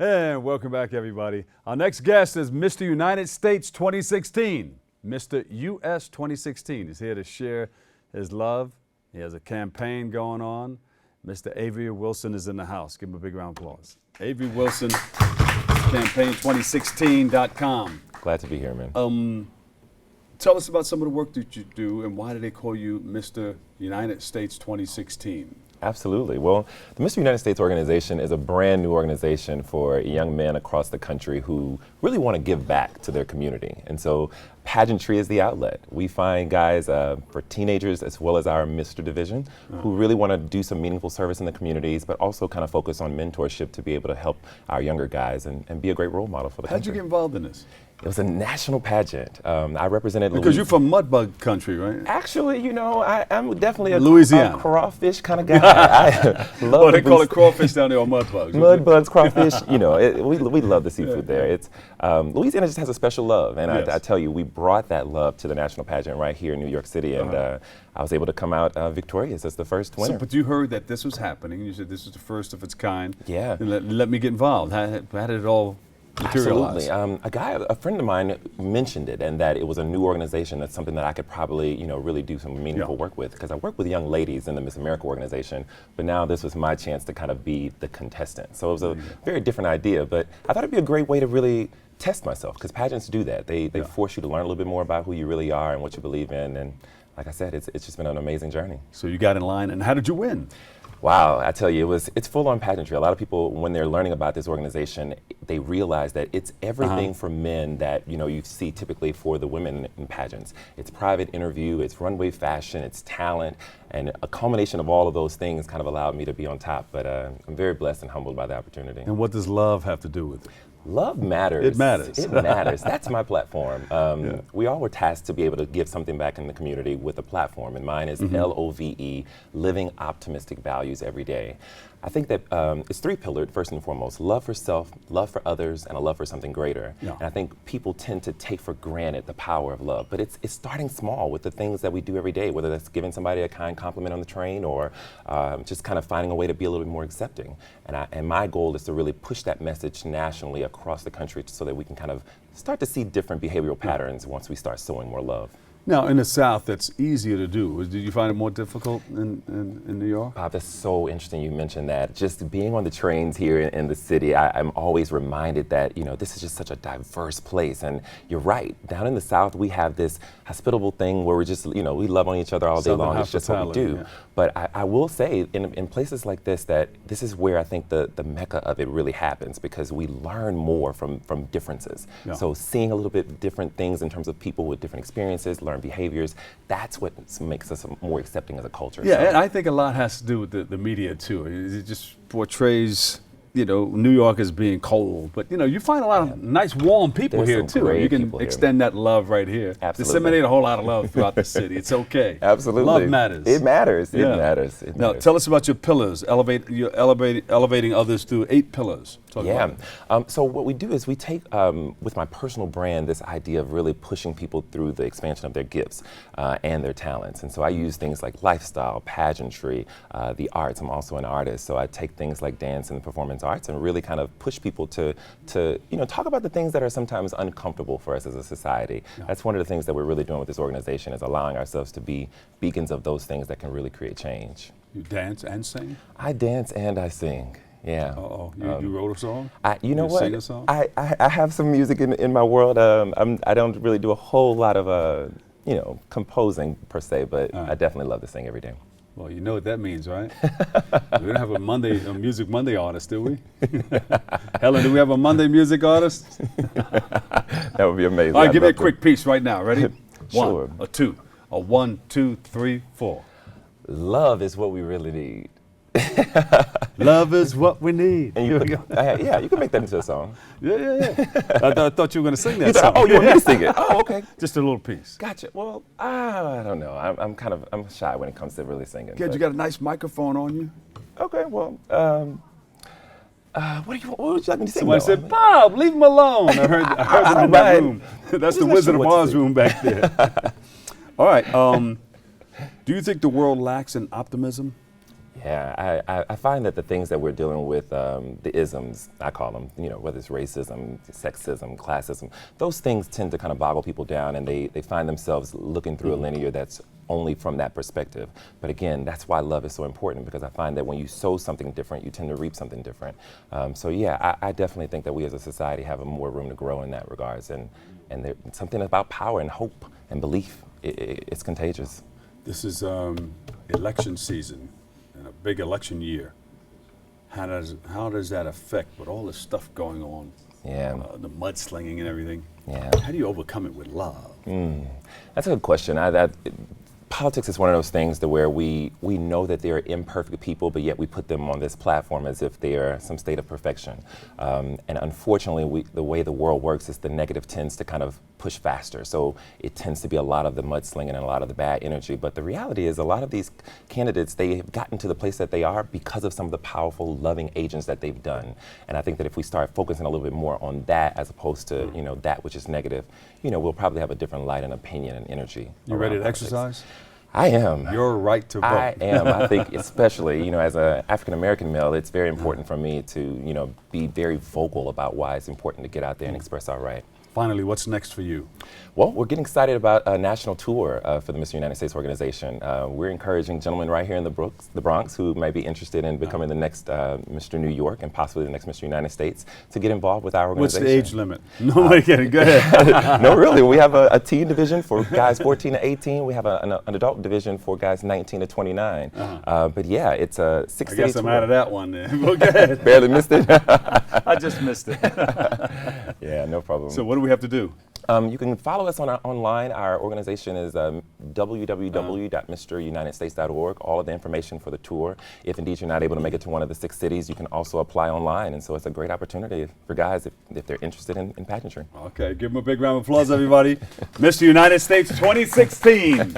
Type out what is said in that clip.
And welcome back, everybody. Our next guest is Mr. United States 2016. Mr. US 2016 is here to share his love. He has a campaign going on. Mr. Avery Wilson is in the house. Give him a big round of applause. Avery Wilson, campaign2016.com. Glad to be here, man. Tell us about some of the work that you do and why do they call you Mr. United States 2016? Absolutely. Well, the Mr. United States organization is a brand new organization for young men across the country who really want to give back to their community. And so pageantry is the outlet. We find guys for teenagers as well as our Mr. Division who really want to do some meaningful service in the communities, but also kind of focus on mentorship to be able to help our younger guys and be a great role model for the country. How'd you get involved in this? It was a national pageant. I represented Because you're from mudbug country, right? Actually, you know, I'm definitely a Louisiana crawfish kind of guy. I love oh, they call it crawfish down there or mudbugs. Mudbugs, crawfish, you know, we love the seafood there. It's Louisiana just has a special love, and I tell you, we brought that love to the national pageant right here in New York City, and I was able to come out victorious as the first winner. So, but you heard that this was happening. You said this is the first of its kind. Yeah. And let me get involved. How did it all materialize? Absolutely. A friend of mine mentioned it, and that it was a new organization. That's something that I could probably, you know, really do some meaningful work with, because I work with young ladies in the Miss America organization, but now this was my chance to kind of be the contestant. So it was a very different idea, but I thought it'd be a great way to really test myself, because pageants do that. They force you to learn a little bit more about who you really are and what you believe in, and like I said, it's just been an amazing journey. So you got in line, and how did you win? Wow, I tell you, it's full on pageantry. A lot of people, when they're learning about this organization, they realize that it's everything for men that you see typically for the women in pageants. It's private interview, it's runway fashion, it's talent, and a culmination of all of those things kind of allowed me to be on top. But I'm very blessed and humbled by the opportunity. And what does love have to do with it? Love matters. It matters. It matters. That's my platform. We all were tasked to be able to give something back in the community with a platform, and mine is LOVE, Living Optimistic Values Every Day. I think that it's three-pillared, first and foremost: love for self, love for others, and a love for something greater. And I think people tend to take for granted the power of love, but it's starting small with the things that we do every day, whether that's giving somebody a kind compliment on the train or just kind of finding a way to be a little bit more accepting. And my goal is to really push that message nationally across the country so that we can kind of start to see different behavioral patterns once we start sowing more love. Now, in the South, that's easier to do. Did you find it more difficult in New York? Bob, that's so interesting you mentioned that. Just being on the trains here in the city, I'm always reminded that, this is just such a diverse place. And you're right. Down in the South, we have this hospitable thing where we're just, we love on each other all day long. It's just what we do. But I will say, in places like this, that this is where I think the mecca of it really happens, because we learn more from differences. So seeing a little bit different things in terms of people with different experiences, learn behaviors, that's what makes us more accepting as a culture. Yeah, and I think a lot has to do with the media too. It just portrays, New York as being cold, but you find a lot of nice, warm people here too. You can extend that love right here. Absolutely. Disseminate a whole lot of love throughout the city. It's okay. Absolutely. Love matters. It matters. It matters. It now, matters. tell us about your pillars. Elevating others through 8 pillars. So what we do is we take, with my personal brand, this idea of really pushing people through the expansion of their gifts and their talents. And so I use things like lifestyle, pageantry, the arts. I'm also an artist, so I take things like dance and performance arts and really kind of push people to talk about the things that are sometimes uncomfortable for us as a society. That's one of the things that we're really doing with this organization, is allowing ourselves to be beacons of those things that can really create change. You dance and sing? I dance and I sing. Yeah. You wrote a song? You know what? Sing a song? I have some music in my world. I don't really do a whole lot of composing per se, but I definitely love to sing every day. Well, you know what that means, right? We don't have a Music Monday artist, do we? Helen, do we have a Monday music artist? That would be amazing. All right, give me a quick piece right now. Ready? Sure. 1, a 2, a 1, 2, 3, 4. Love is what we really need. Love is what we need. And you can make that into a song. Yeah. I thought you were going to sing that song. Oh, you want me to sing it? Oh, okay. Just a little piece. Gotcha. Well, I don't know. I'm shy when it comes to really singing. Good, you got a nice microphone on you. Okay, well, what would you like me to sing? Somebody said, Bob, leave him alone. I heard them in that room. That's the Wizard of Oz room back there. All right. Do you think the world lacks in optimism? Yeah, I find that the things that we're dealing with, the isms, I call them, you know, whether it's racism, sexism, classism, those things tend to kind of boggle people down, and they find themselves looking through a linear that's only from that perspective. But again, that's why love is so important, because I find that when you sow something different, you tend to reap something different. So yeah, I definitely think that we as a society have more room to grow in that regards, and there's something about power and hope and belief. It's contagious. This is election season and a big election year. How does that affect with all this stuff going on? Yeah. The mudslinging and everything. Yeah. How do you overcome it with love? That's a good question. Politics is one of those things to where we know that they're imperfect people, but yet we put them on this platform as if they are some state of perfection. And unfortunately, the way the world works is the negative tends to kind of push faster. So it tends to be a lot of the mudslinging and a lot of the bad energy. But the reality is a lot of these candidates, they've gotten to the place that they are because of some of the powerful, loving agents that they've done. And I think that if we start focusing a little bit more on that as opposed to, you know, that which is negative, you know, we'll probably have a different light and opinion and energy. You ready to politics. exercise? I am. Your right to vote. I am. I think especially, you know, as an African-American male, it's very important for me to, you know, be very vocal about why it's important to get out there and express our right. Finally, what's next for you? Well, we're getting excited about a national tour for the Mr. United States organization. We're encouraging gentlemen right here in the Bronx who may be interested in becoming the next Mr. New York and possibly the next Mr. United States to get involved with our organization. What's the age limit? No, I'm kidding. Go ahead. No, really. We have a teen division for guys 14 to 18. We have an adult division for guys 19 to 29. But yeah, it's a 6 I guess I'm out of that one then. Well, go ahead. Barely missed it. I just missed it. Yeah, no problem. So what do we have to do? You can follow us online. Our organization is www.mrunitedstates.org. All of the information for the tour. If indeed you're not able to make it to one of the 6 cities, you can also apply online. And so it's a great opportunity for guys if they're interested in pageantry. Okay, give them a big round of applause, everybody. Mr. United States 2016.